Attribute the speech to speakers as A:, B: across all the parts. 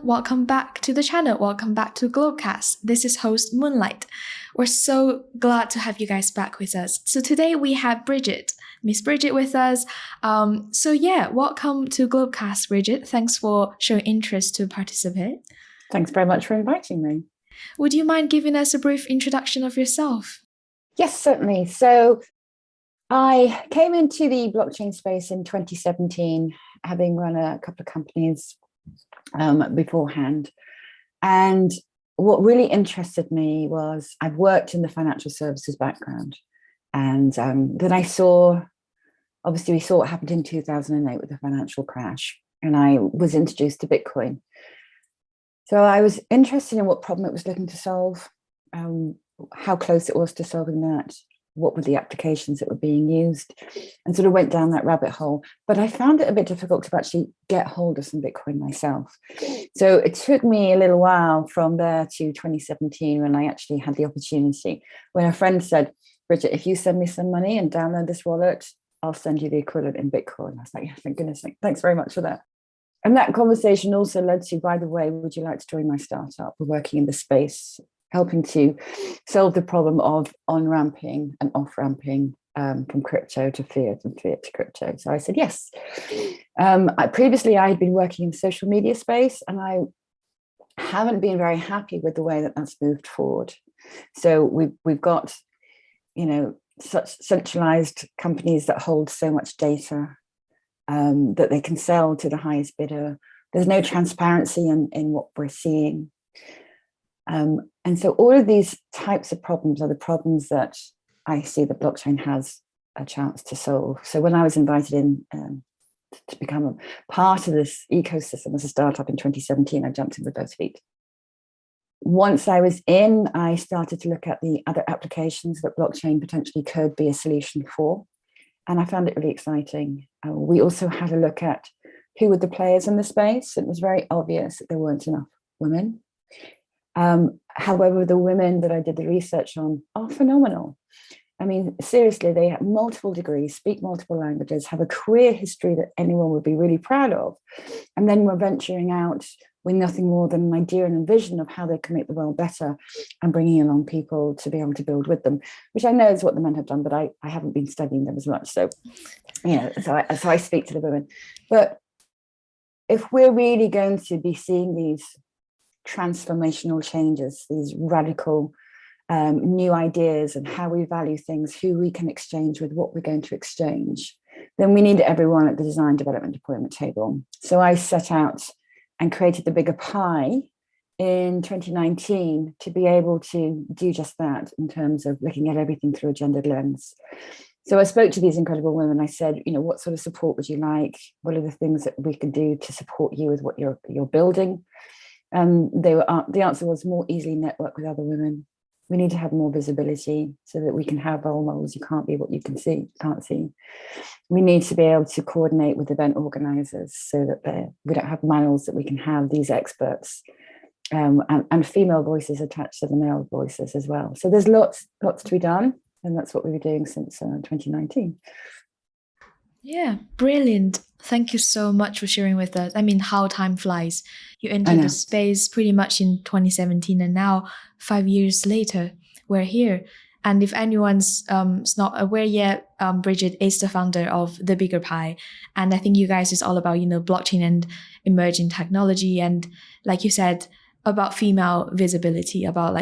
A: welcome back to the channel. Welcome back to Globecast. This is host Moonlight. We're so glad to have you guys back with us. So today we have Miss Bridget with us. Welcome to Globecast, Bridget. Thanks for showing interest to participate.
B: Thanks very much for inviting me.
A: Would you mind giving us a brief introduction of yourself?
B: Yes, certainly. So I came into the blockchain space in 2017, having run a couple of companies beforehand. And what really interested me was I've worked in the financial services background. And then we saw what happened in 2008 with the financial crash. And I was introduced to Bitcoin. So I was interested in what problem it was looking to solve, how close it was to solving that, what were the applications that were being used, and sort of went down that rabbit hole. But I found it a bit difficult to actually get hold of some Bitcoin myself. So it took me a little while from there to 2017 when I actually had the opportunity, when a friend said, Bridget, if you send me some money and download this wallet, I'll send you the equivalent in Bitcoin. I was like, yeah, thank goodness, thanks very much for that. And that conversation also led to, by the way, would you like to join my startup? We're working in the space, helping to solve the problem of on-ramping and off-ramping from crypto to fiat and fiat to crypto. So I said, yes. Previously, I had been working in the social media space, and I haven't been very happy with the way that that's moved forward. So we've got, such centralized companies that hold so much data that they can sell to the highest bidder. There's no transparency in what we're seeing. And so all of these types of problems are the problems that I see the blockchain has a chance to solve. So when I was invited in to become a part of this ecosystem as a startup in 2017, I jumped in with both feet. Once I was in, I started to look at the other applications that blockchain potentially could be a solution for. And I found it really exciting. We also had a look at who were the players in the space. It was very obvious that there weren't enough women. However, the women that I did the research on are phenomenal. I mean, seriously, they have multiple degrees, speak multiple languages, have a career history that anyone would be really proud of. And then we're venturing out with nothing more than an idea and a vision of how they can make the world better and bringing along people to be able to build with them, which I know is what the men have done, but I haven't been studying them as much. So, so I speak to the women. But if we're really going to be seeing these transformational changes, these radical new ideas and how we value things, who we can exchange with, what we're going to exchange, then we need everyone at the design, development, deployment table. So I set out and created the bigger pie in 2019 to be able to do just that in terms of looking at everything through a gendered lens. So I spoke to these incredible women. I said, what sort of support would you like? What are the things that we can do to support you with what you're building? And the answer was more easily network with other women. We need to have more visibility so that we can have role models. You can't be what you can't see. We need to be able to coordinate with event organizers so that we don't have manuals, that we can have these experts and female voices attached to the male voices as well. So there's lots to be done. And that's what we were doing since 2019.
A: Yeah, brilliant. Thank you so much for sharing with us. I mean, how time flies. You entered the space pretty much in 2017, and now 5 years later, we're here. And if anyone's not aware yet, Bridget is the founder of The Bigger Pie. And I think you guys is all about, blockchain and emerging technology. And like you said, about female visibility, about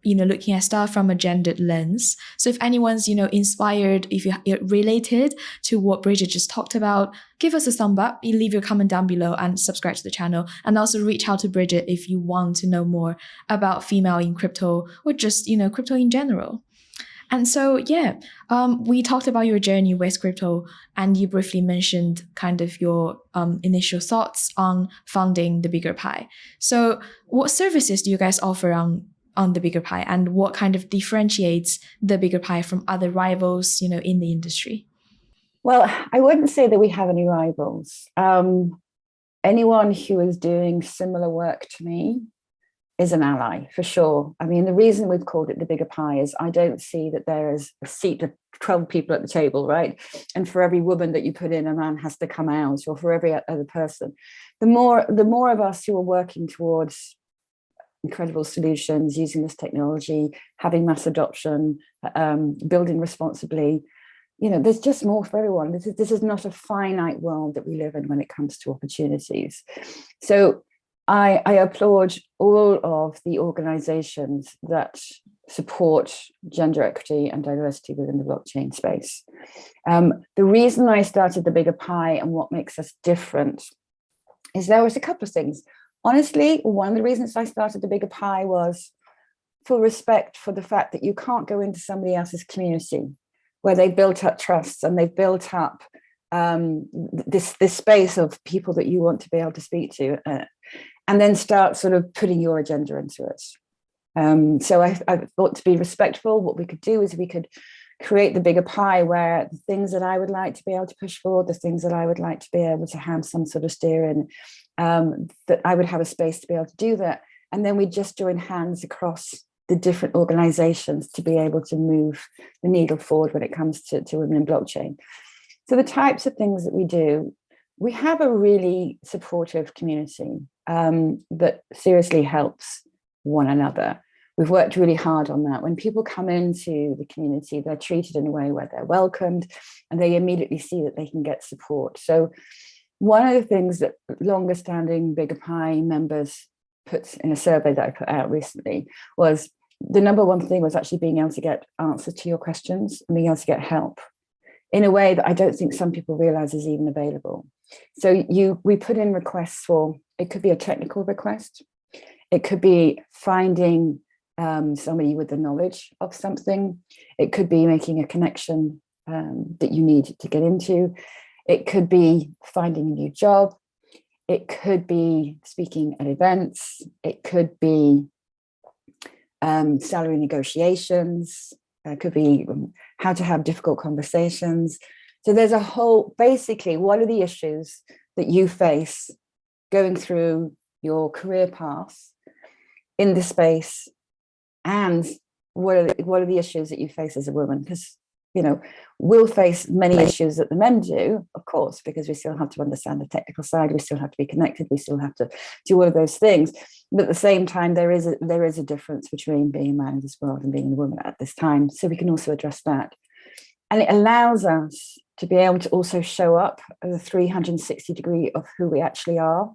A: looking at stuff from a gendered lens. So if anyone's, inspired, if you're related to what Bridget just talked about, give us a thumb up, leave your comment down below and subscribe to the channel. And also reach out to Bridget if you want to know more about female in crypto or just, crypto in general. And so, we talked about your journey with crypto, and you briefly mentioned kind of your initial thoughts on founding The Bigger Pie. So what services do you guys offer on The Bigger Pie, and what kind of differentiates The Bigger Pie from other rivals, in the industry?
B: Well, I wouldn't say that we have any rivals. Anyone who is doing similar work to me is an ally for sure. I mean, the reason we've called it the bigger pie is I don't see that there is a seat of 12 people at the table, right? And for every woman that you put in, a man has to come out, or for every other person. The more of us who are working towards incredible solutions, using this technology, having mass adoption, building responsibly, there's just more for everyone. This is not a finite world that we live in when it comes to opportunities. So I applaud all of the organizations that support gender equity and diversity within the blockchain space. The reason I started the bigger pie and what makes us different is there was a couple of things. Honestly, one of the reasons I started the bigger pie was for respect for the fact that you can't go into somebody else's community where they've built up trusts and they've built up this space of people that you want to be able to speak to, and then start sort of putting your agenda into it. So I thought, to be respectful, what we could do is we could create the bigger pie where the things that I would like to be able to push forward, the things that I would like to be able to have some sort of steer in, that I would have a space to be able to do that. And then we just join hands across the different organizations to be able to move the needle forward when it comes to women in blockchain. So the types of things that we do, we have a really supportive community that seriously helps one another. We've worked really hard on that. When people come into the community, they're treated in a way where they're welcomed and they immediately see that they can get support. So one of the things that longer standing Bigger Pie members put in a survey that I put out recently was the number one thing was actually being able to get answers to your questions and being able to get help in a way that I don't think some people realize is even available. So we put in requests for, it could be a technical request, it could be finding somebody with the knowledge of something, it could be making a connection that you need to get into, it could be finding a new job, it could be speaking at events, it could be salary negotiations, it could be how to have difficult conversations. So there's a whole, basically, what are the issues that you face going through your career path in the space, and what are the issues that you face as a woman? Because we'll face many issues that the men do, of course, because we still have to understand the technical side, we still have to be connected, we still have to do all of those things. But at the same time, there is a difference between being a man in this world and being a woman at this time. So we can also address that. And it allows us to be able to also show up at the 360 degree of who we actually are.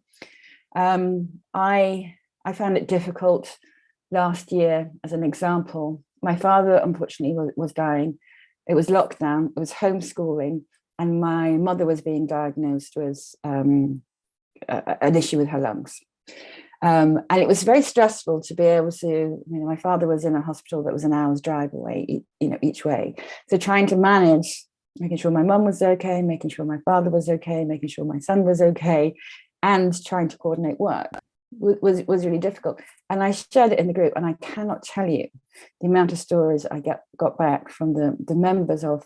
B: I found it difficult last year, as an example. My father, unfortunately, was dying. It was lockdown, it was homeschooling, and my mother was being diagnosed with an issue with her lungs. And it was very stressful to be able to, my father was in a hospital that was an hour's drive away, each way. So trying to manage, making sure my mum was okay, making sure my father was okay, making sure my son was okay, and trying to coordinate work was really difficult. And I shared it in the group, and I cannot tell you the amount of stories I got back from the members of,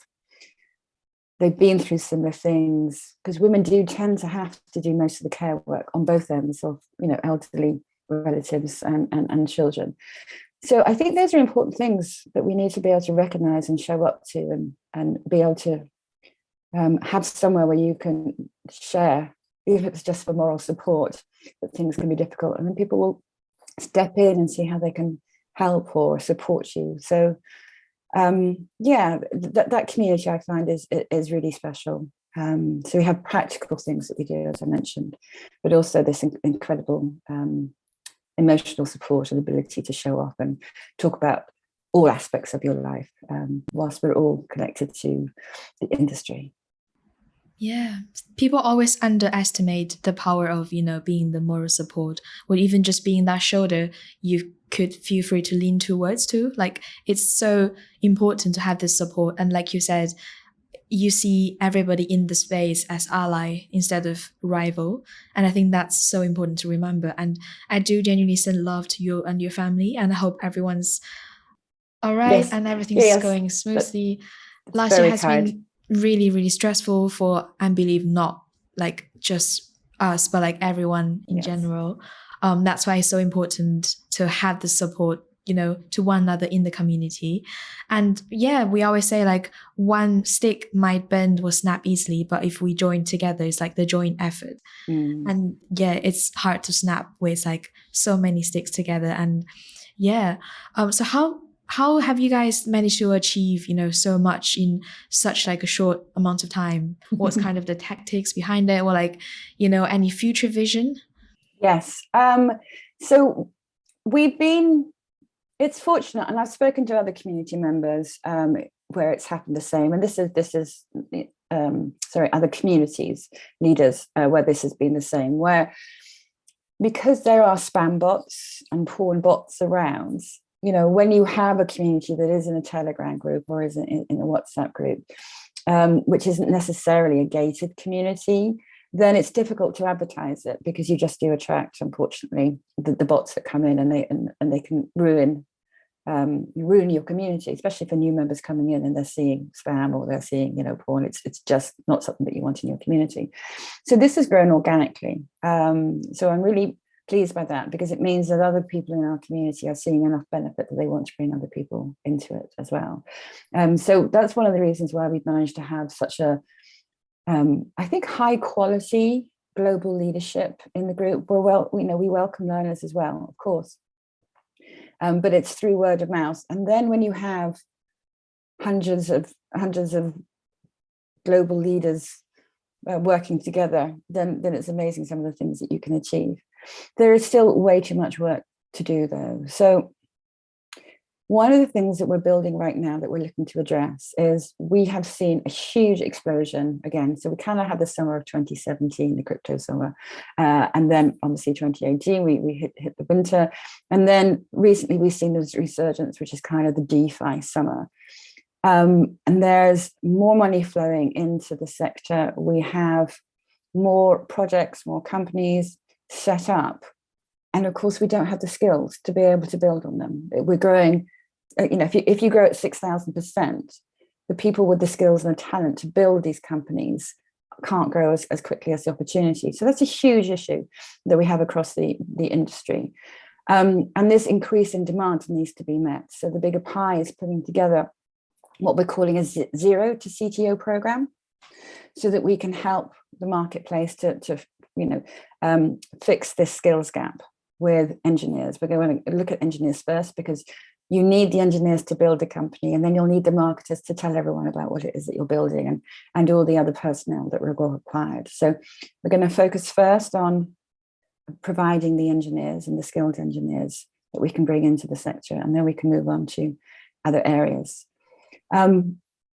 B: they've been through similar things, because women do tend to have to do most of the care work on both ends of, elderly relatives and children. So I think those are important things that we need to be able to recognize and show up to, and be able to have somewhere where you can share, even if it's just for moral support, that things can be difficult, and then people will step in and see how they can help or support you. So that community I find is really special. So we have practical things that we do, as I mentioned, but also this incredible emotional support and ability to show up and talk about all aspects of your life, whilst we're all connected to the industry.
A: Yeah, people always underestimate the power of, being the moral support, or even just being that shoulder you could feel free to lean towards too. Like, it's so important to have this support. And like you said, you see everybody in the space as ally instead of rival. And I think that's so important to remember. And I do genuinely send love to you and your family. And I hope everyone's all right, and everything's going smoothly. Last year has been really, really stressful for, I believe, not like just us, but like everyone in general. That's why it's so important to have the support, to one another in the community. And yeah, we always say like one stick might bend or snap easily, but if we join together, it's like the joint effort. And yeah, it's hard to snap with like so many sticks together. And yeah, so how have you guys managed to achieve, so much in such like a short amount of time? What's kind of the tactics behind it, or like, any future vision?
B: Yes. So it's fortunate, and I've spoken to other community members where it's happened the same. And this is other communities, leaders, where this has been the same, where because there are spam bots and porn bots around, when you have a community that is in a Telegram group or is in a WhatsApp group, which isn't necessarily a gated community, then it's difficult to advertise it, because you just do attract, unfortunately, the bots that come in, and they can ruin your community, especially for new members coming in and they're seeing spam or they're seeing porn. It's just not something that you want in your community. So this has grown organically. So I'm really pleased by that, because it means that other people in our community are seeing enough benefit that they want to bring other people into it as well. So that's one of the reasons why we've managed to have such a I think high quality global leadership in the group. We welcome learners as well, of course, but it's through word of mouth. And then when you have hundreds of global leaders working together, then it's amazing some of the things that you can achieve. There is still way too much work to do, though. So one of the things that we're building right now that we're looking to address is we have seen a huge explosion again. So we kind of had the summer of 2017, the crypto summer, and then obviously 2018, we hit the winter. And then recently we've seen this resurgence, which is kind of the DeFi summer. And there's more money flowing into the sector. We have more projects, more companies set up. And of course, we don't have the skills to be able to build on them. We're growing, if you grow at 6,000%, the people with the skills and the talent to build these companies can't grow as quickly as the opportunity. So that's a huge issue that we have across the industry. And this increase in demand needs to be met. So the Bigger Pie is putting together what we're calling a zero to CTO program, so that we can help the marketplace to fix this skills gap with engineers. We're going to look at engineers first, because you need the engineers to build a company, and then you'll need the marketers to tell everyone about what it is that you're building, and all the other personnel that are required. So we're going to focus first on providing the engineers and the skilled engineers that we can bring into the sector, and then we can move on to other areas.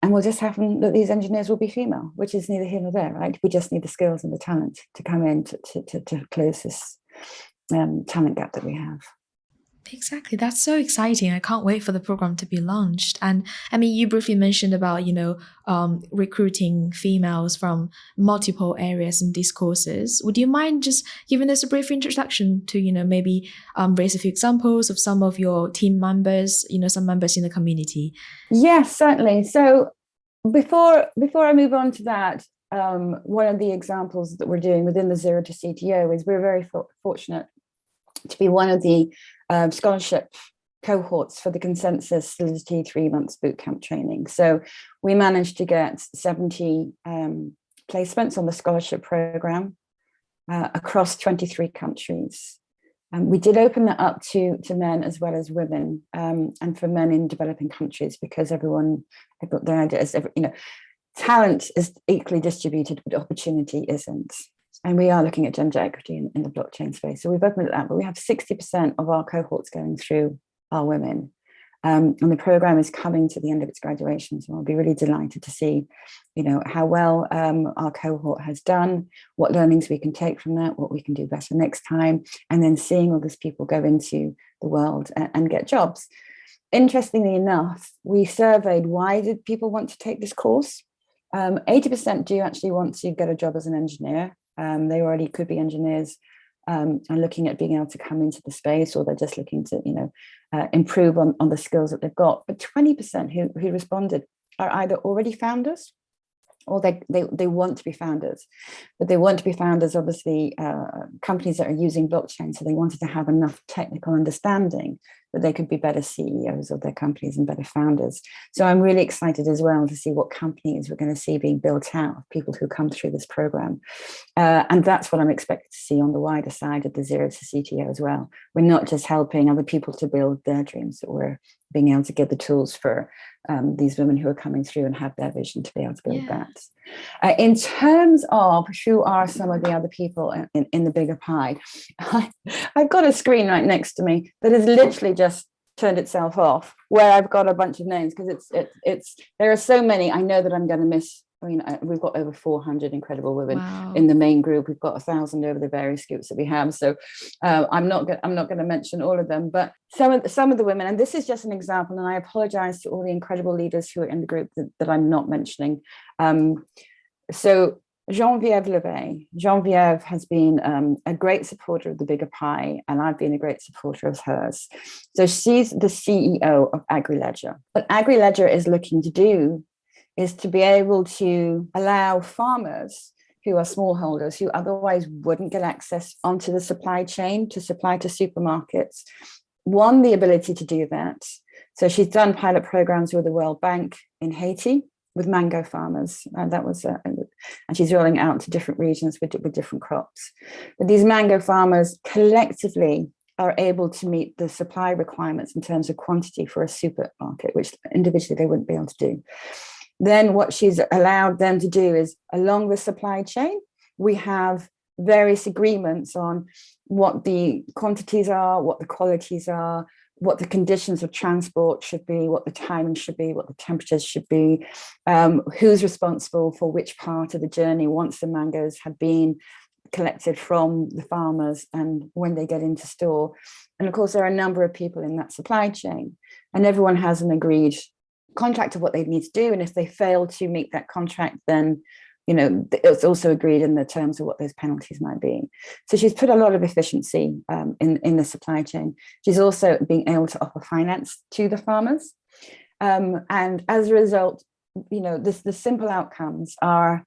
B: And we'll just happen that these engineers will be female, which is neither here nor there, right? We just need the skills and the talent to come in to close this talent gap that we have.
A: Exactly. That's so exciting. I can't wait for the program to be launched. And I mean, you briefly mentioned about, recruiting females from multiple areas in these courses. Would you mind just giving us a brief introduction to, maybe raise a few examples of some of your team members, some members in the community?
B: Yes, certainly. So before I move on to that, one of the examples that we're doing within the Zero to CTO is we're very fortunate to be one of the scholarship cohorts for the Consensus Solidity 3 months bootcamp training. So we managed to get 70 placements on the scholarship program across 23 countries. We did open that up to men as well as women, and for men in developing countries, because the idea is, talent is equally distributed, but opportunity isn't. And we are looking at gender equity in the blockchain space. So we've opened it up, but we have 60% of our cohorts going through are women. And the program is coming to the end of its graduation. So I'll be really delighted to see, how well our cohort has done, what learnings we can take from that, what we can do better next time, and then seeing all these people go into the world and get jobs. Interestingly enough, we surveyed, why did people want to take this course? 80% do actually want to get a job as an engineer. They already could be engineers and looking at being able to come into the space, or they're just looking to, improve on the skills that they've got. But 20% who responded are either already founders or they want to be founders, but they want to be founders, obviously, companies that are using blockchain. So they wanted to have enough technical understanding that they could be better CEOs of their companies and better founders. So I'm really excited as well to see what companies we're going to see being built out, people who come through this program. And that's what I'm expected to see on the wider side of the Zero to CTO as well. We're not just helping other people to build their dreams, but we're being able to give the tools for these women who are coming through and have their vision to be able to build that. In terms of who are some of the other people in the bigger pie, I've got a screen right next to me that has literally just turned itself off, where I've got a bunch of names, because it's there are so many. I know that I'm going to miss. I mean, we've got over 400 incredible women in the main group. We've got 1,000 over the various groups that we have. So I'm not going to mention all of them, but some of the women, and this is just an example, and I apologize to all the incredible leaders who are in the group that I'm not mentioning. So Geneviève Levet. Geneviève has been a great supporter of the bigger pie, and I've been a great supporter of hers. So she's the CEO of AgriLedger. What AgriLedger is looking to do is to be able to allow farmers who are smallholders, who otherwise wouldn't get access onto the supply chain to supply to supermarkets, one, the ability to do that. So she's done pilot programs with the World Bank in Haiti with mango farmers, and that was, and she's rolling out to different regions with different crops. But these mango farmers collectively are able to meet the supply requirements in terms of quantity for a supermarket, which individually they wouldn't be able to do. Then what she's allowed them to do is, along the supply chain, we have various agreements on what the quantities are, what the qualities are, what the conditions of transport should be, what the timing should be, what the temperatures should be, who's responsible for which part of the journey once the mangoes have been collected from the farmers and when they get into store. And of course, there are a number of people in that supply chain, and everyone has an agreed contract of what they need to do. And if they fail to meet that contract, then it's also agreed in the terms of what those penalties might be. So she's put a lot of efficiency in the supply chain. She's also being able to offer finance to the farmers. And as a result, the simple outcomes are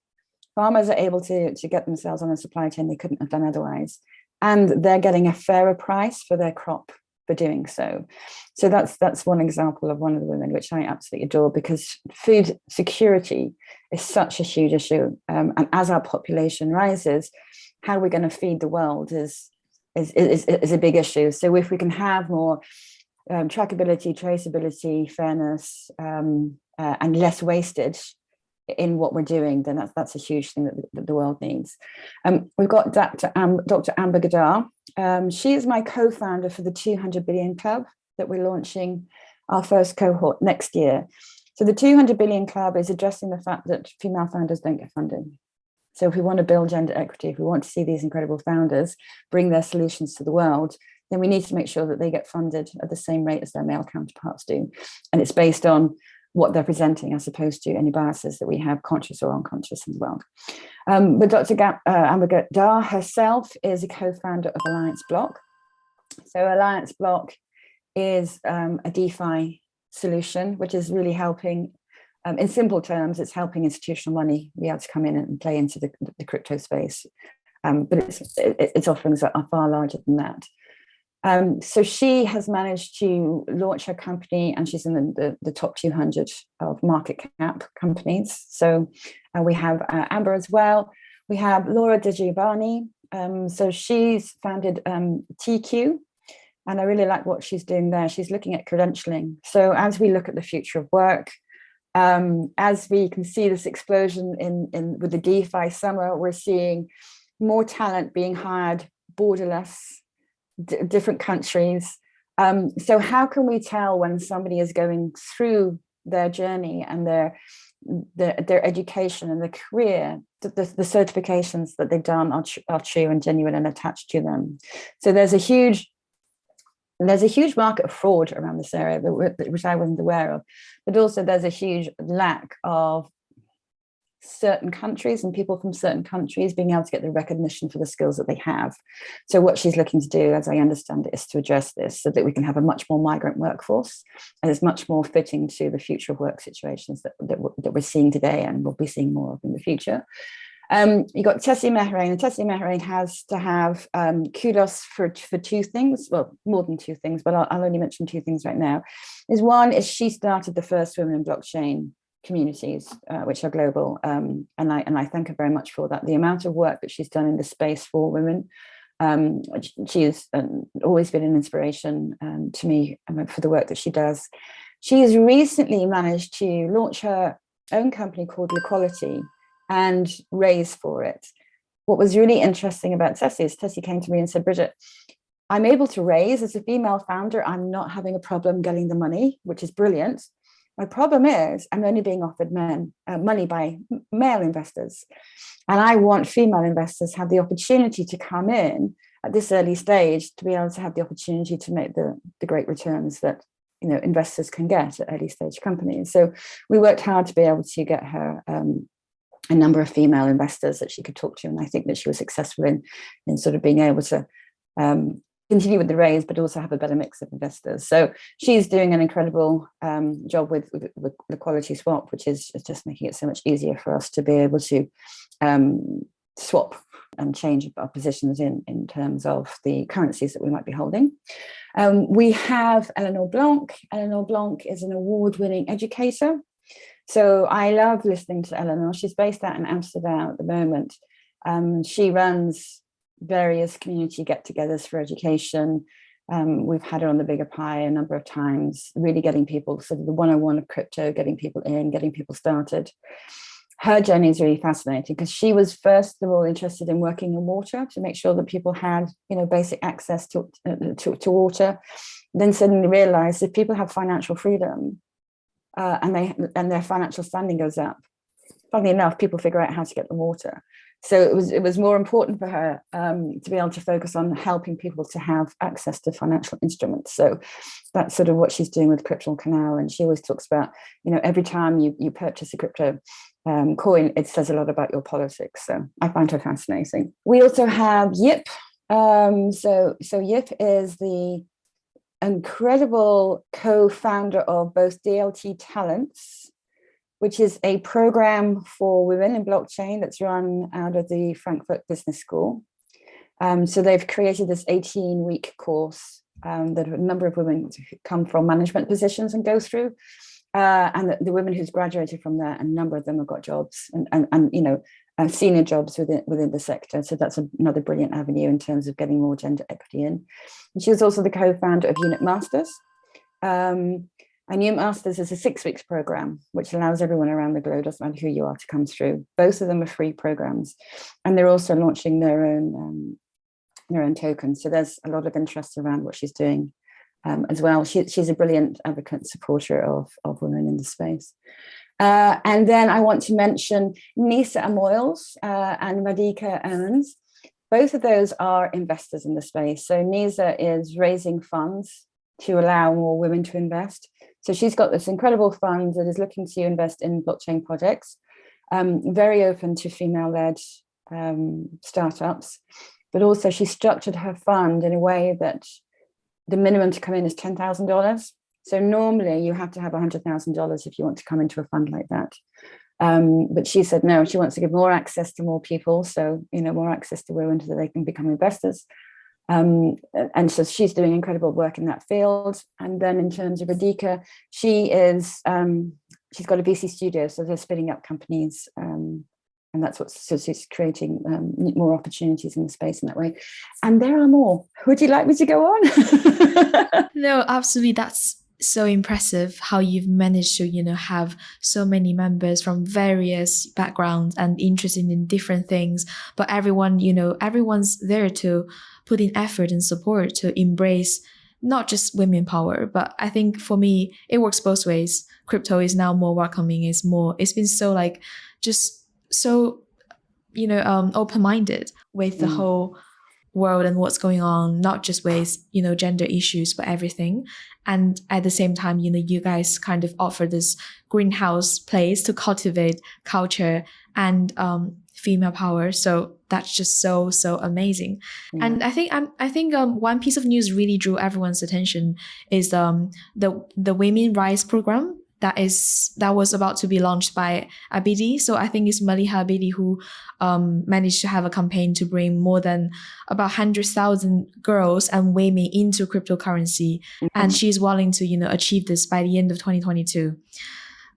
B: farmers are able to get themselves on a supply chain they couldn't have done otherwise. And they're getting a fairer price for their crop for doing so. So that's one example of one of the women, which I absolutely adore, because food security is such a huge issue. And as our population rises, how we're going to feed the world is a big issue. So if we can have more trackability, traceability, fairness, and less wastage in what we're doing, then that's a huge thing that the world needs. We've got Dr. Amber Gadar. She is my co-founder for the 200 Billion Club that we're launching our first cohort next year. So the 200 Billion Club is addressing the fact that female founders don't get funding. So if we want to build gender equity, if we want to see these incredible founders bring their solutions to the world, then we need to make sure that they get funded at the same rate as their male counterparts do. And it's based on what they're presenting, as opposed to any biases that we have, conscious or unconscious, in the world. But Dr. Amber Gadar herself is a co-founder of Alliance Block. So Alliance Block is a DeFi solution, which is really helping, in simple terms, it's helping institutional money be able to come in and play into the crypto space. But its offerings are far larger than that. So she has managed to launch her company, and she's in the top 200 of market cap companies. So we have Amber as well. We have Laura De Giovanni. So she's founded TQ, and I really like what she's doing there. She's looking at credentialing. So as we look at the future of work, as we can see this explosion in with the DeFi summer, we're seeing more talent being hired borderless, different countries. So how can we tell when somebody is going through their journey and their education and their career, that the certifications that they've done are true and genuine and attached to them? So there's a huge market of fraud around this area, which I wasn't aware of, but also there's a huge lack of certain countries and people from certain countries being able to get the recognition for the skills that they have. So what she's looking to do, as I understand it, is to address this so that we can have a much more migrant workforce, and it's much more fitting to the future of work situations that we're seeing today and we'll be seeing more of in the future. You got Tessie Mehrain, and Tessie Mehrain has to have kudos for two things, well, more than two things, but I'll only mention two things right now. One is she started the first Women in Blockchain communities, which are global, and I thank her very much for that. The amount of work that she's done in the space for women, she has always been an inspiration to me for the work that she does. She has recently managed to launch her own company called Equality and raise for it. What was really interesting about Tessie is Tessie came to me and said, Bridget, I'm able to raise as a female founder. I'm not having a problem getting the money, which is brilliant. My problem is I'm only being offered money by male investors. And I want female investors to have the opportunity to come in at this early stage to be able to have the opportunity to make the great returns that investors can get at early stage companies. So we worked hard to be able to get her a number of female investors that she could talk to. And I think that she was successful in sort of being able to continue with the raise, but also have a better mix of investors. So she's doing an incredible job with the Quality Swap, which is just making it so much easier for us to be able to swap and change our positions in terms of the currencies that we might be holding. We have Eleanor Blanc. Eleanor Blanc is an award-winning educator. So I love listening to Eleanor. She's based out in Amsterdam at the moment. She runs various community get-togethers for education. We've had her on the Bigger Pie a number of times, really getting people sort of the 101 of crypto, getting people in, getting people started. Her journey is really fascinating because she was first of all interested in working in water to make sure that people had, basic access to water. Then suddenly realized if people have financial freedom and their financial standing goes up, funnily enough, people figure out how to get the water. So it was more important for her to be able to focus on helping people to have access to financial instruments. So that's sort of what she's doing with Crypto Canal. And she always talks about, every time you purchase a crypto coin, it says a lot about your politics. So I find her fascinating. We also have Yip. So Yip is the incredible co-founder of both DLT Talents, which is a program for women in blockchain that's run out of the Frankfurt Business School. So they've created this 18-week course that a number of women come from management positions and go through. And the women who's graduated from there, a number of them have got jobs and senior jobs within the sector. So that's another brilliant avenue in terms of getting more gender equity in. And she was also the co-founder of Unit Masters. And Unit Masters is a 6 weeks program, which allows everyone around the globe, doesn't matter who you are, to come through. Both of them are free programs. And they're also launching their own tokens. So there's a lot of interest around what she's doing as well. She's a brilliant advocate, supporter of women in the space. And then I want to mention Nisa Amoyles and Radhika Owens. Both of those are investors in the space. So Nisa is raising funds to allow more women to invest. So she's got this incredible fund that is looking to invest in blockchain projects, very open to female-led startups, but also she structured her fund in a way that the minimum to come in is $10,000. So normally you have to have $100,000 if you want to come into a fund like that. But she said no, she wants to give more access to more people. So, more access to women so that they can become investors. And so she's doing incredible work in that field. And then in terms of Radhika, she's got a VC studio, so they're spinning up companies. And that's so she's creating more opportunities in the space in that way. And there are more. Would you like me to go on?
A: No, absolutely. That's so impressive how you've managed to, have so many members from various backgrounds and interested in different things. But everyone, everyone's there to put in effort and support to embrace not just women power, but I think for me, it works both ways. Crypto is now more welcoming. It's been so just so, open-minded with the whole world and what's going on, not just with, gender issues, but everything. And at the same time, you guys kind of offer this greenhouse place to cultivate culture and female power. So that's just so amazing. Yeah. And I think one piece of news really drew everyone's attention is the Women Rise program that was about to be launched by Abidi. So I think it's Maliha Abidi who managed to have a campaign to bring more than about 100,000 girls and women into cryptocurrency, and she's willing to achieve this by the end of 2022.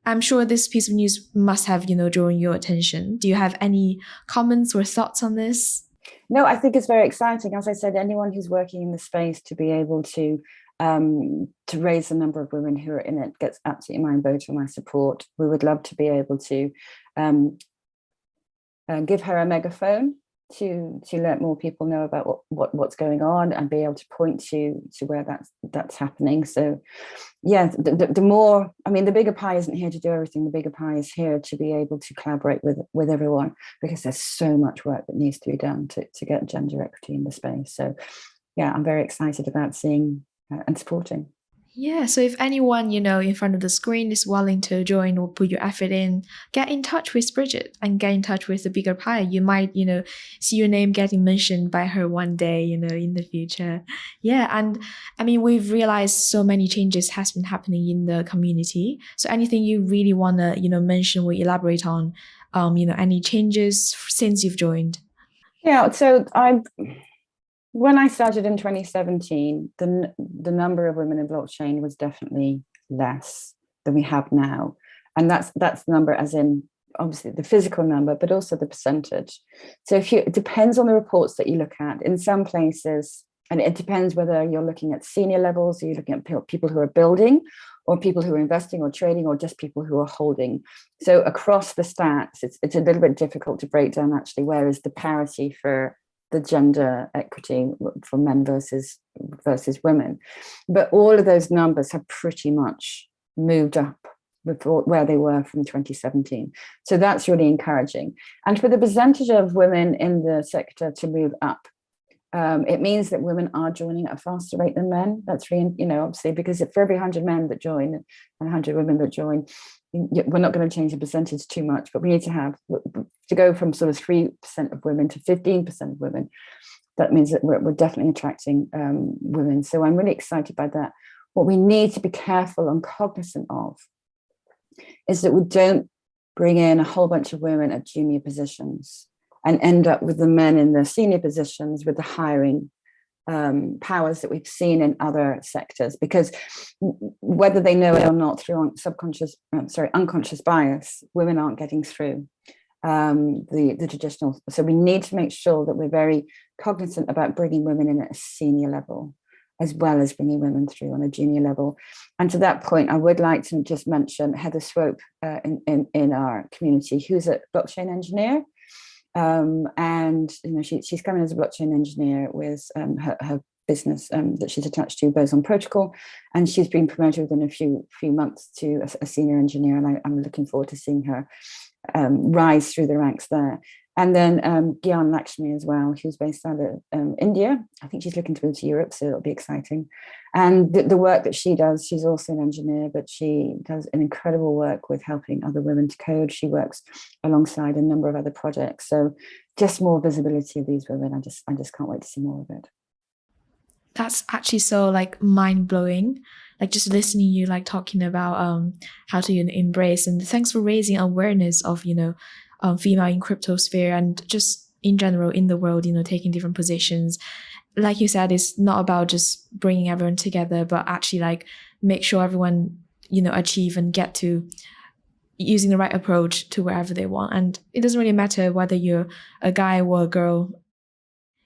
A: I'm sure this piece of news must have, drawn your attention. Do you have any comments or thoughts on this?
B: No, I think it's very exciting. As I said, anyone who's working in the space to be able to raise the number of women who are in it gets absolutely my vote and my support. We would love to be able to give her a megaphone to let more people know about what's going on and be able to point to where that's happening. So yeah, the more, I mean, the bigger pie isn't here to do everything. The bigger pie is here to be able to collaborate with everyone, because there's so much work that needs to be done to get gender equity in the space. So yeah, I'm very excited about seeing and supporting.
A: Yeah, so if anyone, in front of the screen is willing to join or put your effort in, get in touch with Bridget and get in touch with the Bigger Pie. You might, see your name getting mentioned by her one day, in the future. Yeah, and I mean, we've realized so many changes has been happening in the community. So anything you really want to, mention or elaborate on, any changes since you've joined?
B: Yeah, so when I started in 2017, the number of women in blockchain was definitely less than we have now. And that's the number as in obviously the physical number, but also the percentage. So it depends on the reports that you look at. In some places, and it depends whether you're looking at senior levels, or you're looking at people who are building, or people who are investing or trading, or just people who are holding. So across the stats, it's a little bit difficult to break down actually where is the parity for the gender equity for men versus women. But all of those numbers have pretty much moved up with where they were from 2017. So that's really encouraging. And for the percentage of women in the sector to move up, it means that women are joining at a faster rate than men. That's really, obviously, because for every 100 men that join and 100 women that join, we're not going to change the percentage too much, but we need to go from sort of 3% of women to 15% of women. That means that we're definitely attracting women. So I'm really excited by that. What we need to be careful and cognizant of is that we don't bring in a whole bunch of women at junior positions and end up with the men in the senior positions with the hiring powers that we've seen in other sectors, because whether they know it or not, through unconscious bias, women aren't getting through the traditional. So we need to make sure that we're very cognizant about bringing women in at a senior level, as well as bringing women through on a junior level. And to that point, I would like to just mention Heather Swope in our community, who's a blockchain engineer. And she's coming as a blockchain engineer with her business that she's attached to, Boson Protocol, and she's been promoted within a few months to a senior engineer, and I'm looking forward to seeing her rise through the ranks there. And then Gyan Lakshmi as well, who's based out of India. I think she's looking to move to Europe, so it'll be exciting. And the work that she does, she's also an engineer, but she does an incredible work with helping other women to code. She works alongside a number of other projects. So just more visibility of these women. I just can't wait to see more of it.
A: That's actually so mind-blowing. Just listening you talking about how to embrace, and thanks for raising awareness of female in crypto sphere and just in general in the world, taking different positions. Like you said, it's not about just bringing everyone together, but actually make sure everyone, achieve and get to using the right approach to wherever they want. And it doesn't really matter whether you're a guy or a girl,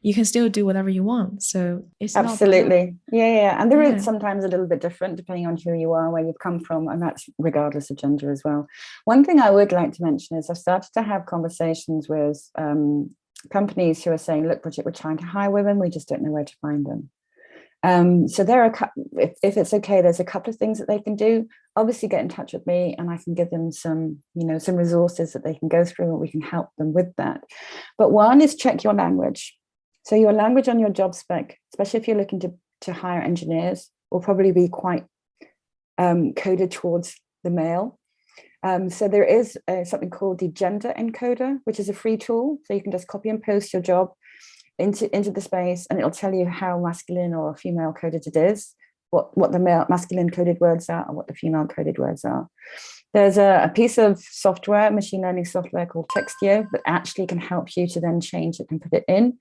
A: you can still do whatever you want. So it's
B: absolutely. Yeah. And the route sometimes a little bit different depending on who you are, where you've come from, and that's regardless of gender as well. One thing I would like to mention is I've started to have conversations with companies who are saying, look, Bridget, we're trying to hire women, we just don't know where to find them. So there are, if it's okay, there's a couple of things that they can do. Obviously get in touch with me and I can give them some resources that they can go through, and we can help them with that. But one is check your language. So your language on your job spec, especially if you're looking to hire engineers, will probably be quite coded towards the male. So there is something called the gender encoder, which is a free tool. So you can just copy and paste your job into the space, and it'll tell you how masculine or female coded it is, what the masculine coded words are and what the female coded words are. There's a piece of software, machine learning software called Textio, that actually can help you to then change it and put it in.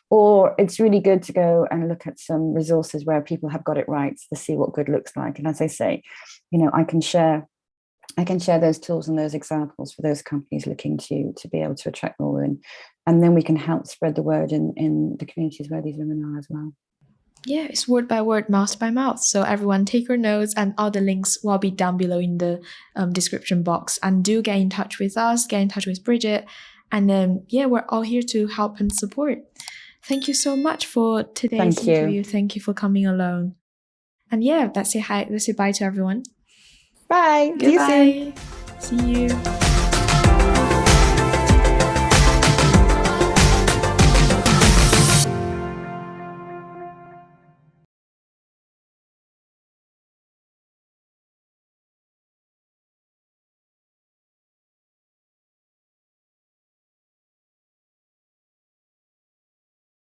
B: Or it's really good to go and look at some resources where people have got it right to see what good looks like. And as I say, I can share those tools and those examples for those companies looking to be able to attract more women. And then we can help spread the word in the communities where these women are as well.
A: Yeah, it's word by word, mouth by mouth. So everyone take your notes, and all the links will be down below in the description box. And do get in touch with us, get in touch with Bridget. And then, we're all here to help and support. Thank you so much for today's interview. Thank you for coming along. And let's say hi. Let's say bye to everyone.
B: Bye.
A: Goodbye. See you soon. See you.